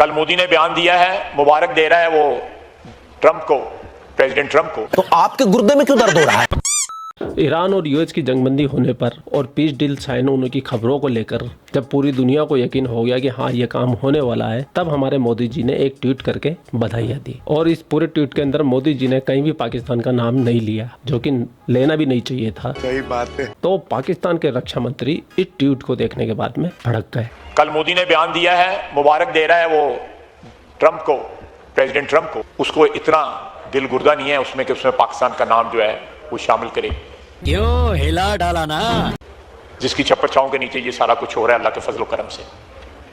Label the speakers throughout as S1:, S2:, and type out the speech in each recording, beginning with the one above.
S1: कल मोदी ने बयान दिया है, मुबारक दे रहा है वो ट्रंप को, प्रेसिडेंट ट्रंप को।
S2: तो आपके गुर्दे में क्यों दर्द हो रहा है?
S3: ईरान और यूएस की जंगबंदी होने पर और पीस डील साइन होने की खबरों को लेकर जब पूरी दुनिया को यकीन हो गया कि हाँ ये काम होने वाला है, तब हमारे मोदी जी ने एक ट्वीट करके बधाइयाँ दी। और इस पूरे ट्वीट के अंदर मोदी जी ने कहीं भी पाकिस्तान का नाम नहीं लिया, जो कि लेना भी नहीं चाहिए था।
S4: सही बात है।
S3: तो पाकिस्तान के रक्षा मंत्री इस ट्वीट को देखने के बाद में भड़क गए।
S1: कल मोदी ने बयान दिया है, मुबारक दे रहा है वो ट्रंप को, प्रेसिडेंट ट्रंप को। उसको इतना दिल गुर्दा नहीं है उसमें कि उसमें पाकिस्तान का नाम जो है वो शामिल करे।
S2: क्यों हिला डाला ना?
S1: जिसकी छप्पर छांव के नीचे ये सारा कुछ हो रहा है अल्लाह के फजल करम से।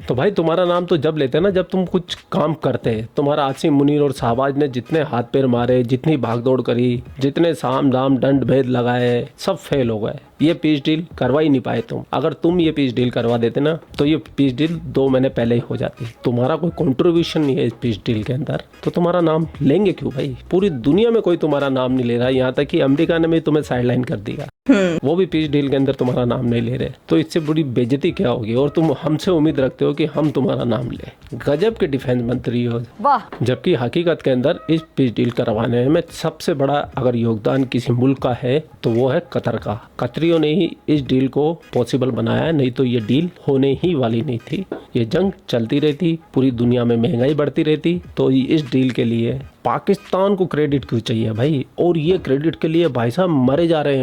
S3: तो भाई तुम्हारा नाम तो जब लेते हैं ना जब तुम कुछ काम करते हैं। तुम्हारा आसिम मुनीर और शाहबाज ने जितने हाथ पैर मारे, जितनी भागदौड़ करी, जितने साम दाम दंड भेद लगाए, सब फेल हो गए। ये पीस डील करवा ही नहीं पाए तुम। अगर तुम ये पीस डील करवा देते ना तो ये पीस डील 2 महीने पहले ही हो जाती। तुम्हारा कोई कंट्रीब्यूशन नहीं है इस पीस डील के अंदर, तो तुम्हारा नाम लेंगे क्यों भाई? पूरी दुनिया में कोई तुम्हारा नाम नहीं ले रहा, यहाँ तक कि अमेरिका ने भी तुम्हें साइडलाइन कर दिया, वो भी पीस डील के अंदर तुम्हारा नाम नहीं ले रहे। तो इससे बड़ी बेइज्जती क्या होगी? और तुम हमसे उम्मीद रखते हो कि हम तुम्हारा नाम ले। गजब के डिफेंस मंत्री हो। जबकि हकीकत के अंदर इस पीस डील करवाने में सबसे बड़ा अगर योगदान किसी मुल्क का है तो वो है कतर का। कतरियों ने ही इस डील को पॉसिबल बनाया है, नहीं तो ये डील होने ही वाली नहीं थी। ये जंग चलती रहती, पूरी दुनिया में महंगाई बढ़ती रहती। तो इस डील के लिए पाकिस्तान को क्रेडिट क्यों चाहिए भाई? और ये क्रेडिट के लिए भाई साहब मरे जा रहे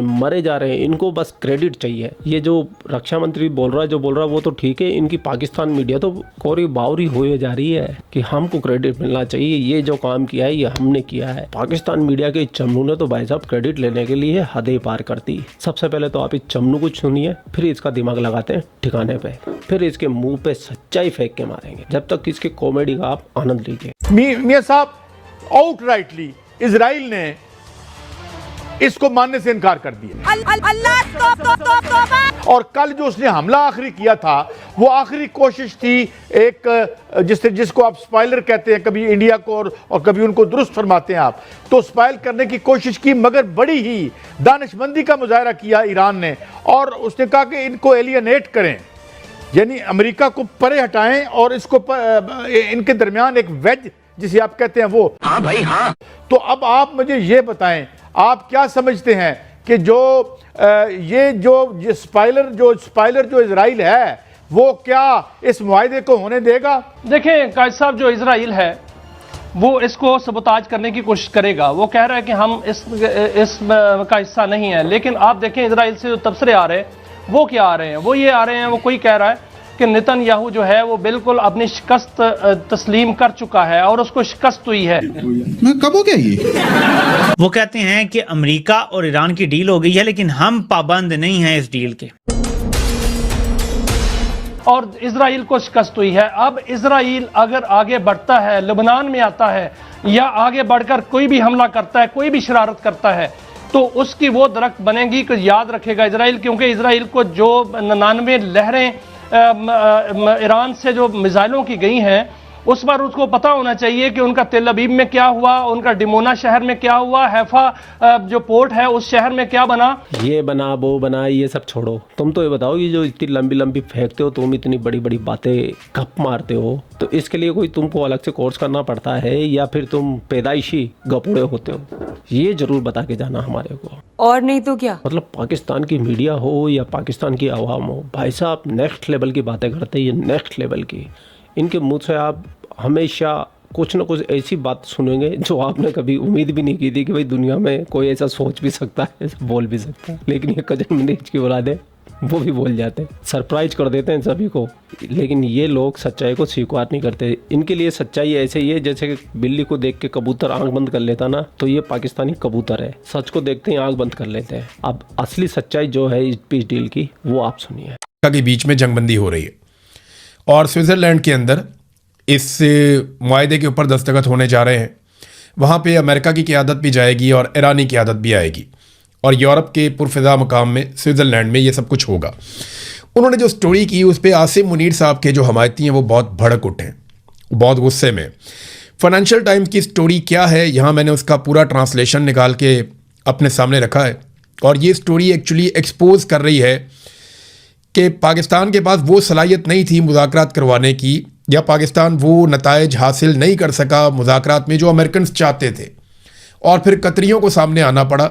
S3: हैं। इनको बस क्रेडिट चाहिए। ये जो रक्षा मंत्री बोल रहा है वो तो ठीक है, इनकी पाकिस्तान मीडिया तो कोरी बावरी हुए जा रही है कि हमको क्रेडिट मिलना चाहिए, ये जो काम किया है ये हमने किया है। पाकिस्तान मीडिया के चमनू ने तो भाई साहब क्रेडिट लेने के लिए हदें पार करती। सबसे पहले तो आप इस चमनू को सुनिए, फिर इसका दिमाग लगाते हैं ठिकाने पे, फिर इसके मुंह पे सच्चाई फेंक के मारेंगे। जब तक इसके कॉमेडी का आप आनंद लीजिए।
S4: मियां साहब, आउटराइटली इजराइल ने इसको मानने से इनकार कर दिया। और कल जो उसने हमला आखिरी किया था वो आखिरी कोशिश थी एक जिसको आप स्पाइलर कहते हैं, कभी इंडिया को और कभी उनको दुरुस्त फरमाते हैं आप, तो स्पाइल करने की कोशिश की, मगर बड़ी ही दानिशमंदी का मुजाहरा किया ईरान ने। और उसने कहा कि इनको एलियनेट करें, यानी अमेरिका को परे हटाएं और इसको इनके दरमियान एक वेज जिसे आप कहते हैं वो।
S2: हाँ भाई हाँ।
S4: तो अब आप मुझे ये बताएं, आप क्या समझते हैं कि ये स्पाइलर जो इजराइल है वो क्या इस मुआहदे को होने देगा?
S5: देखें कायद साहब, जो इजराइल है वो इसको सबोताज करने की कोशिश करेगा। वो कह रहा है कि हम इस का हिस्सा नहीं है। लेकिन आप देखें इजराइल से जो तबसरे आ रहे हैं वो क्या आ रहे हैं? वो ये आ रहे हैं, वो कोई कह रहा है कि नेतन्याहू जो है वो बिल्कुल अपनी शिकस्त तस्लीम कर चुका है और उसको शिकस्त हुई है।
S6: मैं कब हो गया ये?
S7: वो कहते हैं कि अमेरिका और ईरान की डील हो गई है, लेकिन हम पाबंद नहीं हैं इस डील के,
S5: और इजराइल को शिकस्त हुई है। अब इजराइल अगर आगे बढ़ता है, लेबनान में आता है या आगे बढ़कर कोई भी हमला करता है, कोई भी शरारत करता है, तो उसकी वो दरख्त बनेगी कि याद रखेगा इजराइल। क्योंकि इजराइल को जो 99 लहरें ईरान से जो मिसाइलों की गई हैं, उस पर उसको पता होना चाहिए कि उनका तेल अबीब में क्या हुआ, उनका डिमोना शहर में क्या हुआ, हैफा जो पोर्ट है उस शहर में क्या बना,
S3: ये बना वो बना, ये सब छोड़ो। तुम तो ये बताओ, ये जो इतनी लंबी लंबी फेंकते हो तुम, इतनी बड़ी बड़ी बातें गप मारते हो, तो इसके लिए कोई तुमको अलग से कोर्स करना पड़ता है या फिर तुम पैदाइशी गपोड़े होते हो? ये जरूर बता के जाना हमारे को।
S8: और नहीं तो क्या।
S3: मतलब पाकिस्तान की मीडिया हो या पाकिस्तान की आवाम हो, भाई साहब नेक्स्ट लेवल की बातें करते हैं, ये नेक्स्ट लेवल की। इनके मुंह से आप हमेशा कुछ ना कुछ ऐसी बात सुनेंगे जो आपने कभी उम्मीद भी नहीं की थी कि भाई दुनिया में कोई ऐसा सोच भी सकता है, ऐसा बोल भी सकता है। लेकिन ये कजन मनीष की औलादे वो भी बोल जाते हैं, सरप्राइज कर देते हैं सभी को। लेकिन ये लोग सच्चाई को स्वीकार नहीं करते। इनके लिए सच्चाई ऐसे ही है जैसे कि बिल्ली को देख के कबूतर आंख बंद कर लेता ना, तो ये पाकिस्तानी कबूतर है, सच को देखते ही आंख बंद कर लेते हैं। अब असली सच्चाई जो है इस पीस डील की वो आप सुनिए।
S9: के बीच में जंगबंदी हो रही है और स्विट्जरलैंड के अंदर इस मुआहदे के ऊपर दस्तखत होने जा रहे हैं। वहाँ पे अमेरिका की क़यादत भी जाएगी और ईरानी क़यादत भी आएगी और यूरोप के पुरफ़िज़ा मकाम में स्विट्ज़रलैंड में ये सब कुछ होगा। उन्होंने जो स्टोरी की उस पर आसिम मुनीर साहब के जो हमायती हैं वो बहुत भड़क उठे, बहुत गुस्से में। फाइनेंशियल टाइम्स की स्टोरी क्या है, यहाँ मैंने उसका पूरा ट्रांसलेशन निकाल के अपने सामने रखा है और ये स्टोरी एक्चुअली एक्सपोज कर रही है कि पाकिस्तान के पास वो सलाहियत नहीं थी मुज़ाकरात करवाने की या पाकिस्तान वो नताइज हासिल नहीं कर सका मुज़ाकरात में जो अमेरिकन चाहते थे, और फिर कतरियों को सामने आना पड़ा,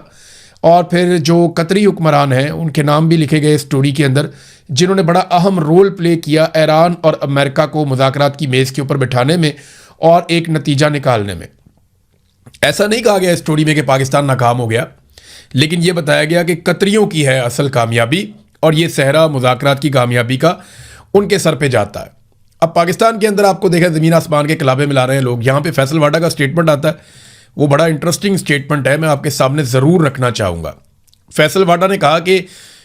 S9: और फिर जो कतरी हुक्मरान हैं उनके नाम भी लिखे गए स्टोरी के अंदर, जिन्होंने बड़ा अहम रोल प्ले किया ईरान और अमेरिका को मुज़ाकरात की मेज़ के ऊपर बिठाने में और एक नतीजा निकालने में। ऐसा नहीं कहा गया स्टोरी में कि पाकिस्तान नाकाम हो गया, लेकिन यह बताया गया कि कतरियों की है असल कामयाबी, और ये सहरा मुज़ाकरात की कामयाबी का उनके सर पे जाता है। अब पाकिस्तान के अंदर आपको देखा ज़मीन आसमान के कलाबे मिला रहे हैं लोग। यहाँ पे फैसल वाडा का स्टेटमेंट आता है, वो बड़ा इंटरेस्टिंग स्टेटमेंट है, मैं आपके सामने ज़रूर रखना चाहूँगा। फैसल वाडा ने कहा कि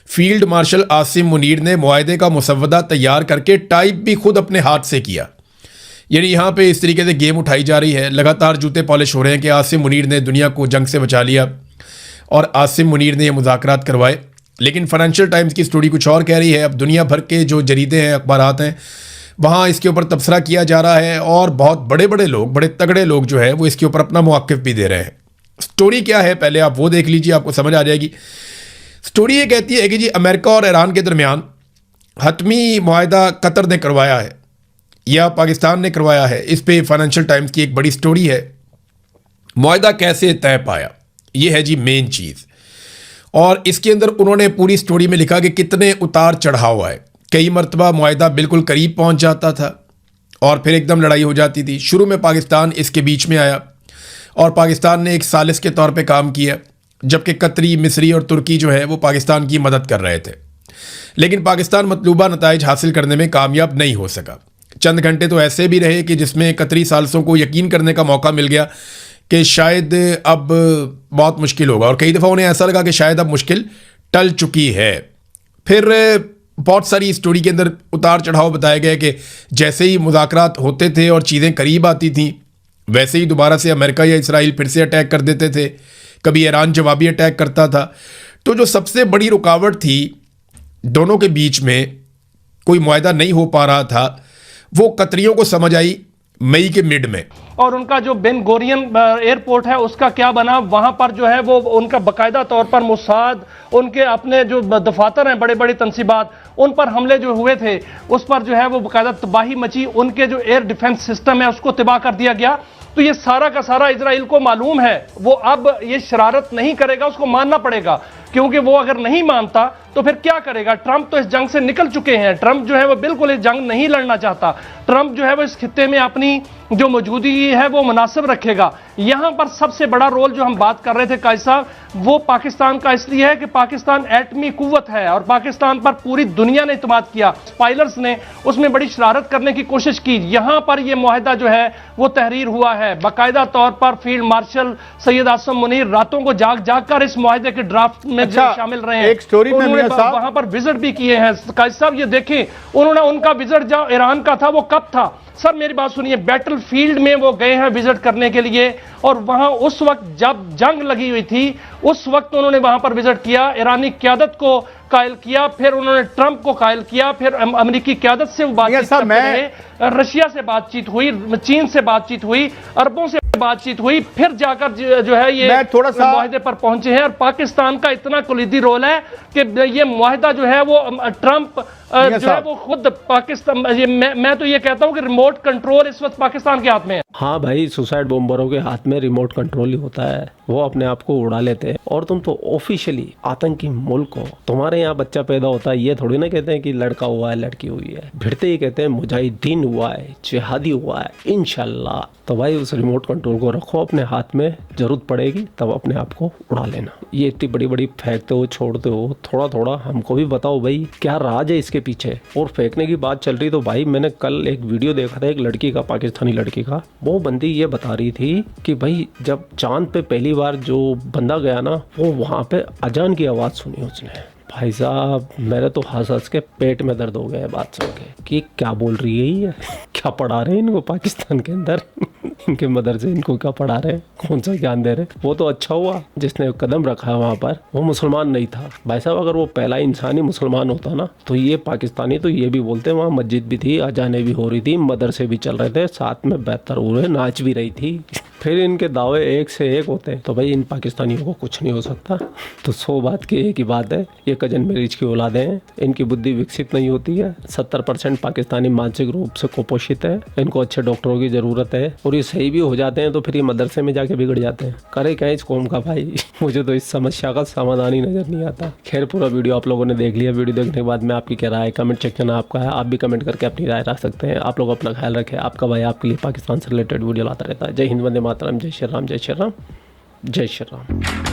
S9: फील्ड मार्शल आसिम मुनीर ने मुआहदे का मुसव्वदा तैयार करके टाइप भी खुद अपने हाथ से किया। यानी यहाँ पे इस तरीके से गेम उठाई जा रही है, लगातार जूते पॉलिश हो रहे हैं कि आसिम मुनीर ने दुनिया को जंग से बचा लिया और आसिम मुनीर ने ये मुज़ाकरात करवाए। लेकिन फाइनेंशियल टाइम्स की स्टोरी कुछ और कह रही है। अब दुनिया भर के जो जरीदे हैं, अखबारात हैं, वहाँ इसके ऊपर तबसरा किया जा रहा है, और बहुत बड़े बड़े लोग, बड़े तगड़े लोग जो है वो इसके ऊपर अपना मौक़िफ़ भी दे रहे हैं। स्टोरी क्या है पहले आप वो देख लीजिए, आपको समझ आ जाएगी। स्टोरी ये कहती है कि जी अमेरिका और ईरान के दरमियान हतमी मुआहदा कतर ने करवाया है या पाकिस्तान ने करवाया है। इस पे फाइनेंशियल टाइम्स की एक बड़ी स्टोरी है। मुआहदा कैसे तय पाया, ये है जी मेन चीज़। और इसके अंदर उन्होंने पूरी स्टोरी में लिखा कि कितने उतार चढ़ाव आए। कई मरतबा मुआहदा बिल्कुल करीब पहुंच जाता था और फिर एकदम लड़ाई हो जाती थी। शुरू में पाकिस्तान इसके बीच में आया और पाकिस्तान ने एक सालिस के तौर पे काम किया, जबकि कतरी, मिस्री और तुर्की जो है वो पाकिस्तान की मदद कर रहे थे। लेकिन पाकिस्तान मतलूबा नताइज हासिल करने में कामयाब नहीं हो सका। चंद घंटे तो ऐसे भी रहे कि जिसमें कतरी सालिसों को यकीन करने का मौका मिल गया कि शायद अब बहुत मुश्किल होगा, और कई दफ़ा उन्हें ऐसा लगा कि शायद अब मुश्किल टल चुकी है। फिर बहुत सारी स्टोरी के अंदर उतार चढ़ाव बताए गए कि जैसे ही मुज़ाकरात होते थे और चीज़ें करीब आती थीं, वैसे ही दोबारा से अमेरिका या इसराइल फिर से अटैक कर देते थे। कभी ईरान जवाबी अटैक करता था। तो जो सबसे बड़ी रुकावट थी दोनों के बीच में, कोई मुआहदा नहीं हो पा रहा था, वो कतरियों को समझ आई मई के मिड में।
S5: और उनका जो बेन गोरियन एयरपोर्ट है उसका क्या बना, वहां पर जो है वो उनका बाकायदा तौर पर मुसाद, उनके अपने जो दफातर हैं, बड़े बड़े तंसीबात, उन पर हमले जो हुए थे उस पर जो है वो बाकायदा तबाही मची। उनके जो एयर डिफेंस सिस्टम है उसको तबाह कर दिया गया। तो ये सारा का सारा इजराइल को मालूम है, वो अब ये शरारत नहीं करेगा, उसको मानना पड़ेगा, क्योंकि वो अगर नहीं मानता तो फिर क्या करेगा। ट्रंप तो इस जंग से निकल चुके हैं। ट्रंप जो है वो बिल्कुल इस जंग नहीं लड़ना चाहता। ट्रंप जो है वो इस खित्ते में अपनी जो मौजूदगी है वो मुनासिब रखेगा। यहां पर सबसे बड़ा रोल जो हम बात कर रहे थे कायद साहब, वो पाकिस्तान का इसलिए है कि पाकिस्तान एटमी कुव्वत है और पाकिस्तान पर पूरी दुनिया ने इत्मीनान किया। स्पाइलर्स ने उसमें बड़ी शरारत करने की कोशिश की। यहां पर यह मुआहदा जो है वो तहरीर हुआ है। बाकायदा तौर पर फील्ड मार्शल सैयद आसिम मुनीर रातों को जाग जाग कर इस मुआहदे के ड्राफ्ट में शामिल रहे हैं।
S4: एक स्टोरी में
S5: वहां पर विजिट भी किए हैं कायद साहब। ये देखें, उन्होंने उनका विजिट जो ईरान का था वो कब था सर, मेरी बात सुनिए, बैटल फील्ड में वो गए हैं विजिट करने के लिए, और वहां उस वक्त जब जंग लगी हुई थी उस वक्त उन्होंने वहां पर विजिट किया, ईरानी क़यादत को कायल किया, फिर उन्होंने ट्रंप को कायल किया, फिर अमेरिकी क़यादत से बातचीत करते रहे, रशिया से बातचीत हुई, चीन से बातचीत हुई, अरबों से बातचीत हुई, फिर जाकर जो है ये
S4: थोड़ा सा
S5: मुआहदे पर पहुंचे हैं। और पाकिस्तान का इतना कुलीदी रोल है कि ये मुआहदा जो है वो ट्रंप जो है वो खुद पाकिस्तान, मैं तो ये कहता हूं कि रिमोट कंट्रोल इस वक्त पाकिस्तान के हाथ में है।
S3: हाँ भाई, सुसाइड बॉम्बरों के हाथ में रिमोट कंट्रोल ही होता है, वो अपने आप को उड़ा लेते हैं। और तुम तो ऑफिशियली आतंकी मुल्क हो। तुम्हारे यहाँ बच्चा पैदा होता है, ये थोड़ी ना कहते हैं कि लड़का हुआ है लड़की हुई है, भिड़ते ही कहते हैं मुजाहिदीन हुआ है, जिहादी हुआ है इंशाल्लाह। तो भाई उस रिमोट कंट्रोल को रखो अपने हाथ में, जरूरत पड़ेगी तब अपने आप को उड़ा लेना। ये इतनी बड़ी बड़ी फेंकते हो, छोड़ते हो, थोड़ा थोड़ा हमको भी बताओ भाई क्या राज है इसके पीछे। और फेंकने की बात चल रही तो भाई मैंने कल एक वीडियो देखा था एक लड़की का, पाकिस्तानी लड़की का। वो बंदी ये बता रही थी कि भाई जब चांद पे पहली बार जो बंदा गया ना, वो वहां पे अजान की आवाज सुनी उसने। भाई साहब मेरे तो हंस हंस के पेट में दर्द हो गया है बात सुन के कि क्या बोल रही है ये, क्या पढ़ा रहे हैं इनको पाकिस्तान के अंदर इनके मदरसे इनको क्या पढ़ा रहे हैं, कौन सा ज्ञान दे रहे। वो तो अच्छा हुआ जिसने कदम रखा है वहाँ पर, वो मुसलमान नहीं था। भाई साहब अगर वो पहला इंसानी मुसलमान होता ना तो ये पाकिस्तानी तो ये भी बोलते वहाँ मस्जिद भी थी, अजानें भी हो रही थी, मदरसे भी चल रहे थे, साथ में बेहतर हो रहे, नाच भी रही थी। फिर इनके दावे एक से एक होते हैं, तो भाई इन पाकिस्तानियों को कुछ नहीं हो सकता। तो 100 बात की एक ही बात है, ये कजन मैरिज की औलादें हैं, इनकी बुद्धि विकसित नहीं होती है। 70% पाकिस्तानी मानसिक रूप से कुपोषित है, इनको अच्छे डॉक्टरों की ज़रूरत है, और ये सही भी हो जाते हैं तो फिर ये मदरसे में जाके बिगड़ जाते हैं। करे क्या इस कौम का भाई। मुझे तो इस समस्या का समाधान ही नज़र नहीं आता। खैर, पूरा वीडियो आप लोगों ने देख लिया। वीडियो देखने के बाद में आपकी क्या राय है, कमेंट सेक्शन आपका है, आप भी कमेंट करके अपनी राय रख सकते हैं। आप लोग अपना ख्याल रखें। आपका भाई आपके लिए पाकिस्तान से रिलेटेड वीडियो लाता रहता है। जय हिंद, वंदे मातरम, जय श्री राम, जय श्री राम, जय श्री राम।